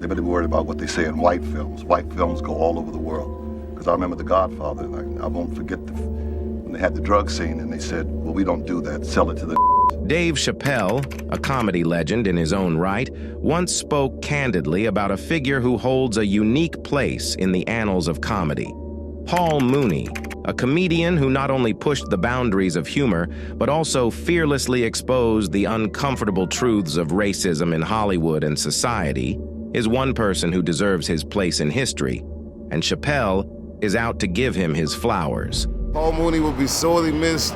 They better be worried about what they say in white films. White films go all over the world. Because I remember The Godfather, and I won't forget when they had the drug scene and they said, well, we don't do that, sell it to the Dave Chappelle, a comedy legend in his own right, once spoke candidly about a figure who holds a unique place in the annals of comedy. Paul Mooney, a comedian who not only pushed the boundaries of humor, but also fearlessly exposed the uncomfortable truths of racism in Hollywood and society, is one person who deserves his place in history, and Chappelle is out to give him his flowers. Paul Mooney will be sorely missed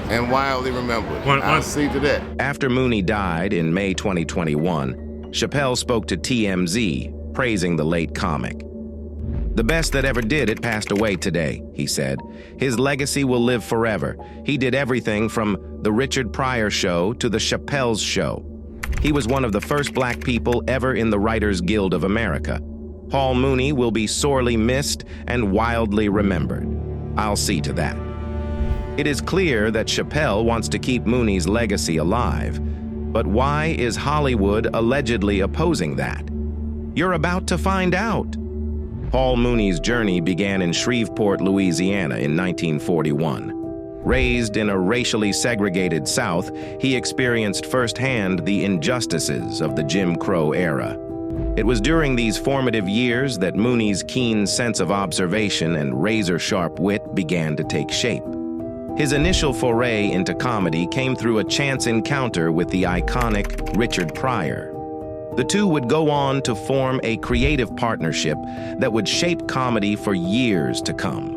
and wildly remembered. I'll see to that. After Mooney died in May 2021, Chappelle spoke to TMZ, praising the late comic. "The best that ever did it passed away today," he said. "His legacy will live forever. He did everything from the Richard Pryor Show to the Chappelle's Show. He was one of the first black people ever in the Writers Guild of America. Paul Mooney will be sorely missed and wildly remembered. I'll see to that." It is clear that Chappelle wants to keep Mooney's legacy alive. But why is Hollywood allegedly opposing that? You're about to find out. Paul Mooney's journey began in Shreveport, Louisiana in 1941. Raised in a racially segregated South, he experienced firsthand the injustices of the Jim Crow era. It was during these formative years that Mooney's keen sense of observation and razor-sharp wit began to take shape. His initial foray into comedy came through a chance encounter with the iconic Richard Pryor. The two would go on to form a creative partnership that would shape comedy for years to come.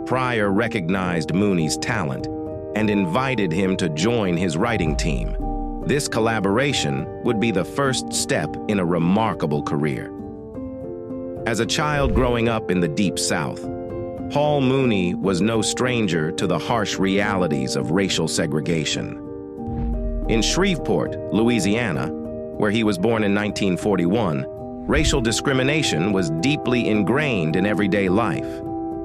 Pryor recognized Mooney's talent and invited him to join his writing team. This collaboration would be the first step in a remarkable career. As a child growing up in the Deep South, Paul Mooney was no stranger to the harsh realities of racial segregation. In Shreveport, Louisiana, where he was born in 1941, racial discrimination was deeply ingrained in everyday life.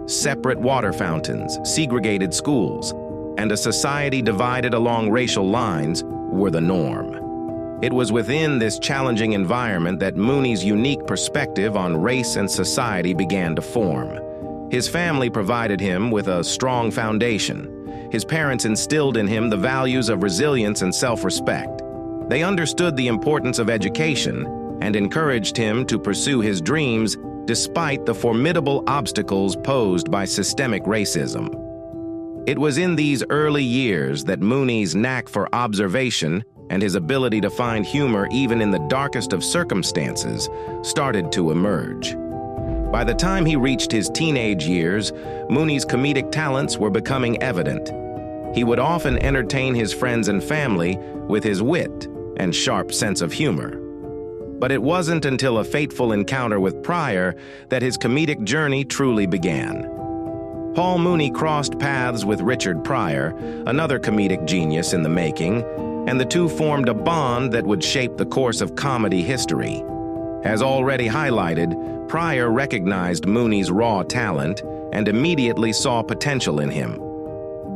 Separate water fountains, segregated schools, and a society divided along racial lines were the norm. It was within this challenging environment that Mooney's unique perspective on race and society began to form. His family provided him with a strong foundation. His parents instilled in him the values of resilience and self-respect. They understood the importance of education and encouraged him to pursue his dreams despite the formidable obstacles posed by systemic racism. It was in these early years that Mooney's knack for observation and his ability to find humor even in the darkest of circumstances started to emerge. By the time he reached his teenage years, Mooney's comedic talents were becoming evident. He would often entertain his friends and family with his wit and sharp sense of humor. But it wasn't until a fateful encounter with Pryor that his comedic journey truly began. Paul Mooney crossed paths with Richard Pryor, another comedic genius in the making, and the two formed a bond that would shape the course of comedy history. As already highlighted, Pryor recognized Mooney's raw talent and immediately saw potential in him.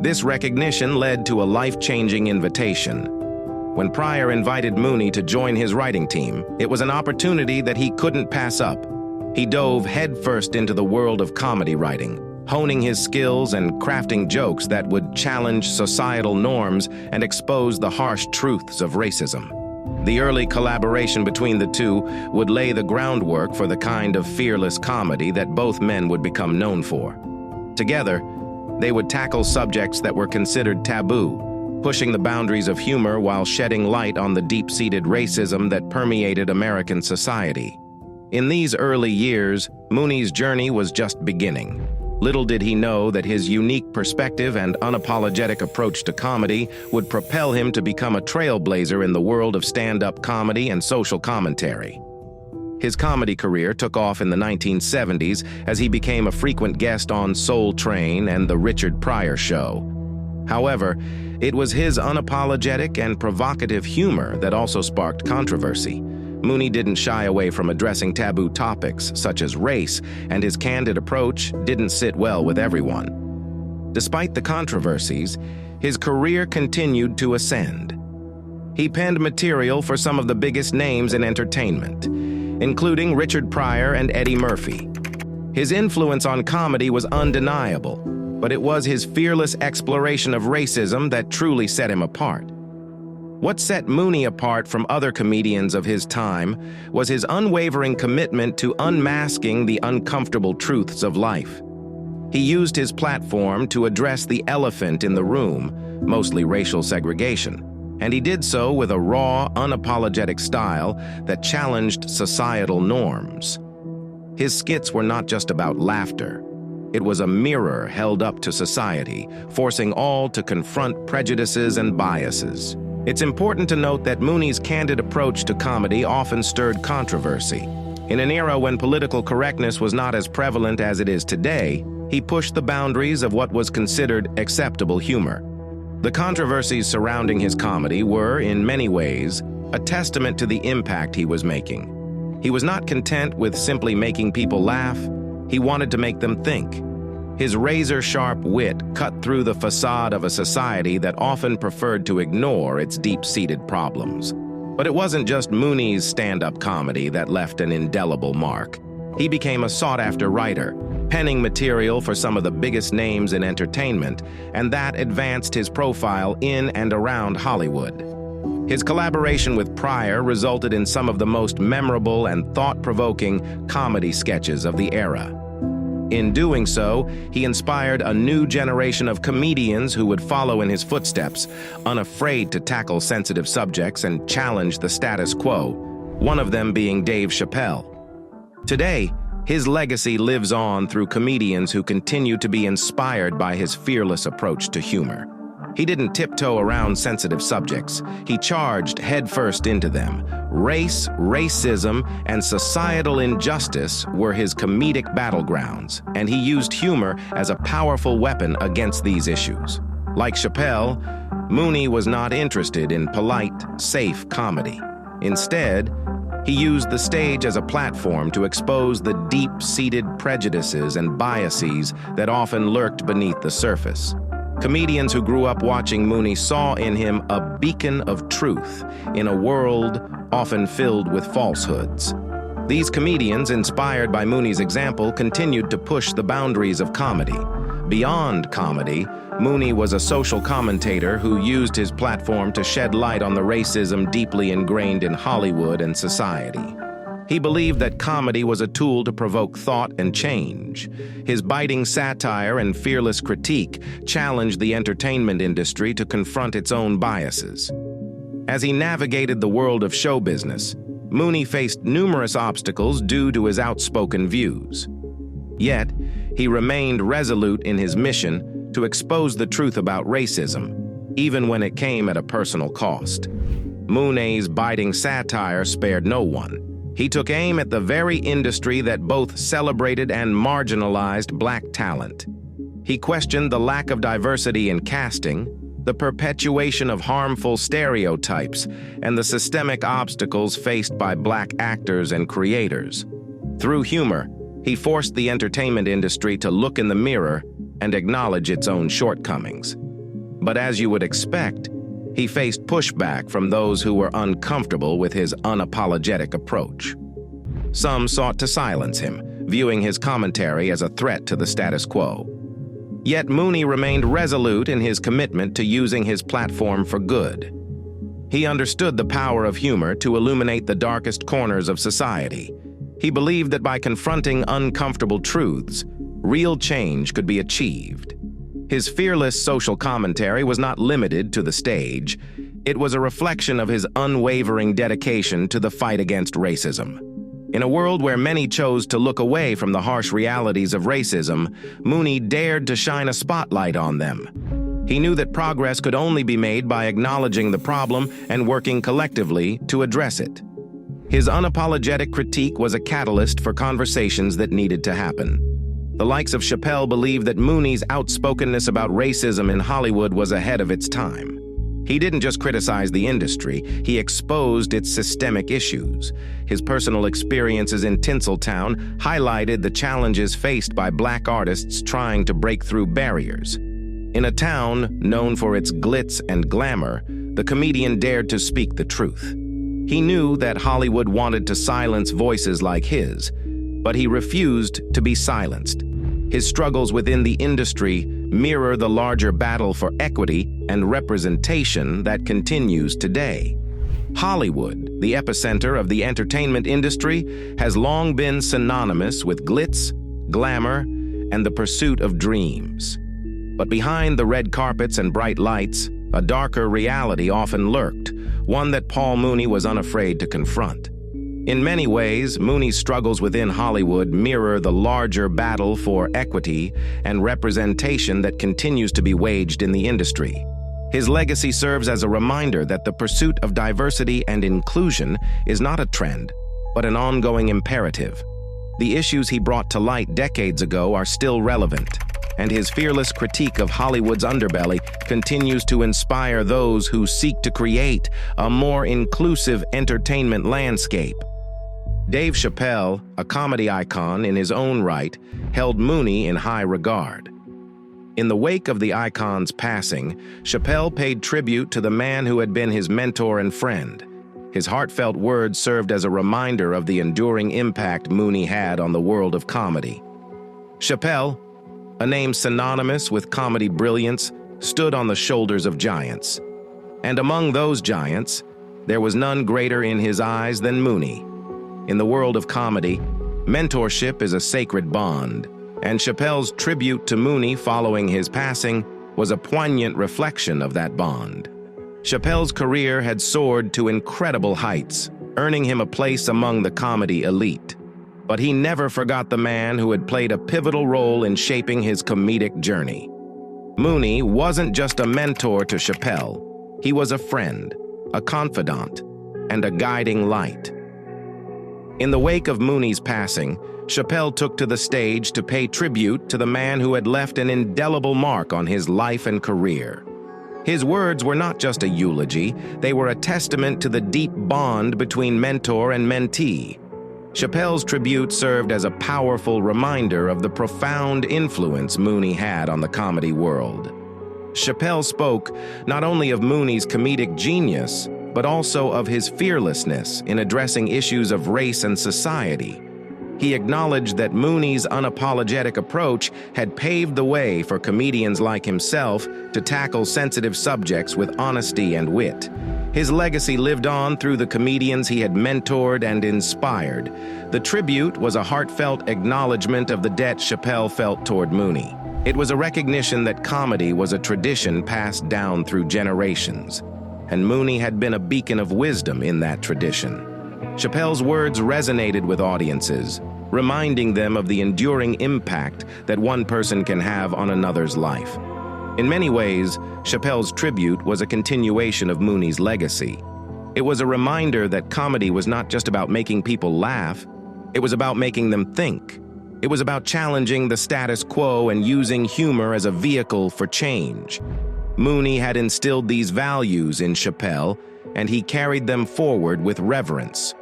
This recognition led to a life-changing invitation. When Pryor invited Mooney to join his writing team, it was an opportunity that he couldn't pass up. He dove headfirst into the world of comedy writing, honing his skills and crafting jokes that would challenge societal norms and expose the harsh truths of racism. The early collaboration between the two would lay the groundwork for the kind of fearless comedy that both men would become known for. Together, they would tackle subjects that were considered taboo, pushing the boundaries of humor while shedding light on the deep-seated racism that permeated American society. In these early years, Mooney's journey was just beginning. Little did he know that his unique perspective and unapologetic approach to comedy would propel him to become a trailblazer in the world of stand-up comedy and social commentary. His comedy career took off in the 1970s as he became a frequent guest on Soul Train and The Richard Pryor Show. However, it was his unapologetic and provocative humor that also sparked controversy. Mooney didn't shy away from addressing taboo topics such as race, and his candid approach didn't sit well with everyone. Despite the controversies, his career continued to ascend. He penned material for some of the biggest names in entertainment. including Richard Pryor and Eddie Murphy. His influence on comedy was undeniable, but it was his fearless exploration of racism that truly set him apart. What set Mooney apart from other comedians of his time was his unwavering commitment to unmasking the uncomfortable truths of life. He used his platform to address the elephant in the room, mostly racial segregation, and he did so with a raw, unapologetic style that challenged societal norms. His skits were not just about laughter. It was a mirror held up to society, forcing all to confront prejudices and biases. It's important to note that Mooney's candid approach to comedy often stirred controversy. In an era when political correctness was not as prevalent as it is today, he pushed the boundaries of what was considered acceptable humor. The controversies surrounding his comedy were, in many ways, a testament to the impact he was making. He was not content with simply making people laugh. He wanted to make them think. His razor-sharp wit cut through the facade of a society that often preferred to ignore its deep-seated problems. But it wasn't just Mooney's stand-up comedy that left an indelible mark. He became a sought-after writer, penning material for some of the biggest names in entertainment, and that advanced his profile in and around Hollywood. His collaboration with Pryor resulted in some of the most memorable and thought-provoking comedy sketches of the era. In doing so, he inspired a new generation of comedians who would follow in his footsteps, unafraid to tackle sensitive subjects and challenge the status quo, one of them being Dave Chappelle. Today, his legacy lives on through comedians who continue to be inspired by his fearless approach to humor. He didn't tiptoe around sensitive subjects. He charged headfirst into them. Race, racism, and societal injustice were his comedic battlegrounds, and he used humor as a powerful weapon against these issues. Like Chappelle, Mooney was not interested in polite, safe comedy. Instead, he used the stage as a platform to expose the deep-seated prejudices and biases that often lurked beneath the surface. Comedians who grew up watching Mooney saw in him a beacon of truth in a world often filled with falsehoods. These comedians, inspired by Mooney's example, continued to push the boundaries of comedy. Beyond comedy, Mooney was a social commentator who used his platform to shed light on the racism deeply ingrained in Hollywood and society. He believed that comedy was a tool to provoke thought and change. His biting satire and fearless critique challenged the entertainment industry to confront its own biases. As he navigated the world of show business, Mooney faced numerous obstacles due to his outspoken views. Yet, he remained resolute in his mission to expose the truth about racism, even when it came at a personal cost. Mooney's biting satire spared no one. He took aim at the very industry that both celebrated and marginalized black talent. He questioned the lack of diversity in casting, the perpetuation of harmful stereotypes, and the systemic obstacles faced by black actors and creators. Through humor, he forced the entertainment industry to look in the mirror and acknowledge its own shortcomings. But as you would expect, he faced pushback from those who were uncomfortable with his unapologetic approach. Some sought to silence him, viewing his commentary as a threat to the status quo. Yet Mooney remained resolute in his commitment to using his platform for good. He understood the power of humor to illuminate the darkest corners of society. He believed that by confronting uncomfortable truths, real change could be achieved. His fearless social commentary was not limited to the stage. It was a reflection of his unwavering dedication to the fight against racism. In a world where many chose to look away from the harsh realities of racism, Mooney dared to shine a spotlight on them. He knew that progress could only be made by acknowledging the problem and working collectively to address it. His unapologetic critique was a catalyst for conversations that needed to happen. The likes of Chappelle believed that Mooney's outspokenness about racism in Hollywood was ahead of its time. He didn't just criticize the industry, he exposed its systemic issues. His personal experiences in Tinseltown highlighted the challenges faced by black artists trying to break through barriers. In a town known for its glitz and glamour, the comedian dared to speak the truth. He knew that Hollywood wanted to silence voices like his, but he refused to be silenced. His struggles within the industry mirror the larger battle for equity and representation that continues today. Hollywood, the epicenter of the entertainment industry, has long been synonymous with glitz, glamour, and the pursuit of dreams. But behind the red carpets and bright lights, a darker reality often lurked, one that Paul Mooney was unafraid to confront. In many ways, Mooney's struggles within Hollywood mirror the larger battle for equity and representation that continues to be waged in the industry. His legacy serves as a reminder that the pursuit of diversity and inclusion is not a trend, but an ongoing imperative. The issues he brought to light decades ago are still relevant, and his fearless critique of Hollywood's underbelly continues to inspire those who seek to create a more inclusive entertainment landscape. Dave Chappelle, a comedy icon in his own right, held Mooney in high regard. In the wake of the icon's passing, Chappelle paid tribute to the man who had been his mentor and friend. His heartfelt words served as a reminder of the enduring impact Mooney had on the world of comedy. Chappelle, a name synonymous with comedy brilliance, stood on the shoulders of giants. And among those giants, there was none greater in his eyes than Mooney. In the world of comedy, mentorship is a sacred bond, and Chappelle's tribute to Mooney following his passing was a poignant reflection of that bond. Chappelle's career had soared to incredible heights, earning him a place among the comedy elite. But he never forgot the man who had played a pivotal role in shaping his comedic journey. Mooney wasn't just a mentor to Chappelle, he was a friend, a confidant, and a guiding light. In the wake of Mooney's passing, Chappelle took to the stage to pay tribute to the man who had left an indelible mark on his life and career. His words were not just a eulogy, they were a testament to the deep bond between mentor and mentee. Chappelle's tribute served as a powerful reminder of the profound influence Mooney had on the comedy world. Chappelle spoke not only of Mooney's comedic genius, but also of his fearlessness in addressing issues of race and society. He acknowledged that Mooney's unapologetic approach had paved the way for comedians like himself to tackle sensitive subjects with honesty and wit. His legacy lived on through the comedians he had mentored and inspired. The tribute was a heartfelt acknowledgement of the debt Chappelle felt toward Mooney. It was a recognition that comedy was a tradition passed down through generations, and Mooney had been a beacon of wisdom in that tradition. Chappelle's words resonated with audiences, reminding them of the enduring impact that one person can have on another's life. In many ways, Chappelle's tribute was a continuation of Mooney's legacy. It was a reminder that comedy was not just about making people laugh, it was about making them think. It was about challenging the status quo and using humor as a vehicle for change. Mooney had instilled these values in Chappelle, and he carried them forward with reverence.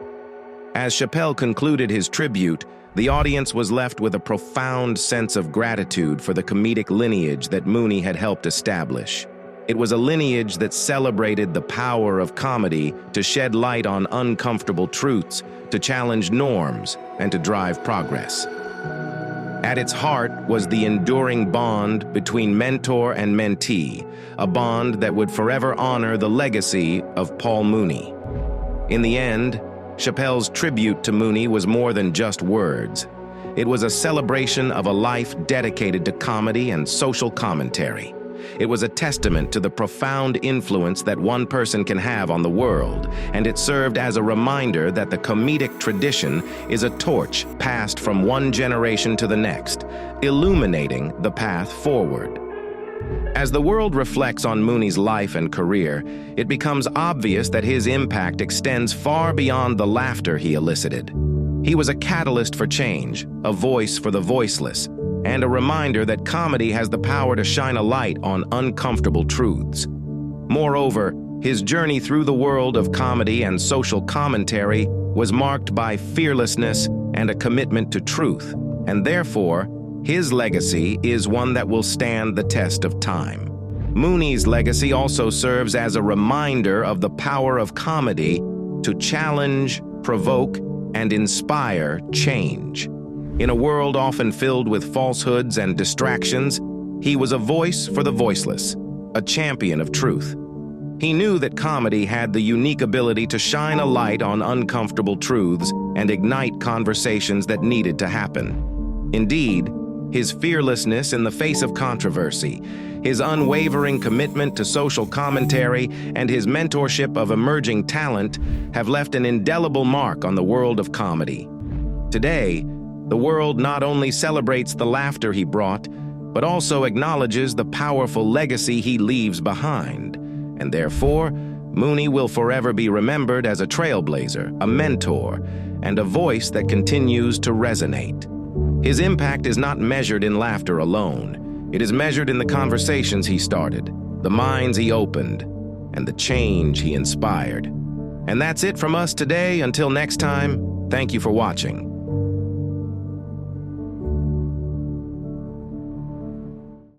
As Chappelle concluded his tribute, the audience was left with a profound sense of gratitude for the comedic lineage that Mooney had helped establish. It was a lineage that celebrated the power of comedy to shed light on uncomfortable truths, to challenge norms, and to drive progress. At its heart was the enduring bond between mentor and mentee, a bond that would forever honor the legacy of Paul Mooney. In the end, Chappelle's tribute to Mooney was more than just words. It was a celebration of a life dedicated to comedy and social commentary. It was a testament to the profound influence that one person can have on the world, and it served as a reminder that the comedic tradition is a torch passed from one generation to the next, illuminating the path forward. As the world reflects on Mooney's life and career, it becomes obvious that his impact extends far beyond the laughter he elicited. He was a catalyst for change, a voice for the voiceless, and a reminder that comedy has the power to shine a light on uncomfortable truths. Moreover, his journey through the world of comedy and social commentary was marked by fearlessness and a commitment to truth, and therefore, his legacy is one that will stand the test of time. Mooney's legacy also serves as a reminder of the power of comedy to challenge, provoke, and inspire change. In a world often filled with falsehoods and distractions, he was a voice for the voiceless, a champion of truth. He knew that comedy had the unique ability to shine a light on uncomfortable truths and ignite conversations that needed to happen. Indeed, his fearlessness in the face of controversy, his unwavering commitment to social commentary, and his mentorship of emerging talent have left an indelible mark on the world of comedy. Today, the world not only celebrates the laughter he brought, but also acknowledges the powerful legacy he leaves behind. And therefore, Mooney will forever be remembered as a trailblazer, a mentor, and a voice that continues to resonate. His impact is not measured in laughter alone. It is measured in the conversations he started, the minds he opened, and the change he inspired. And that's it from us today. Until next time, thank you for watching.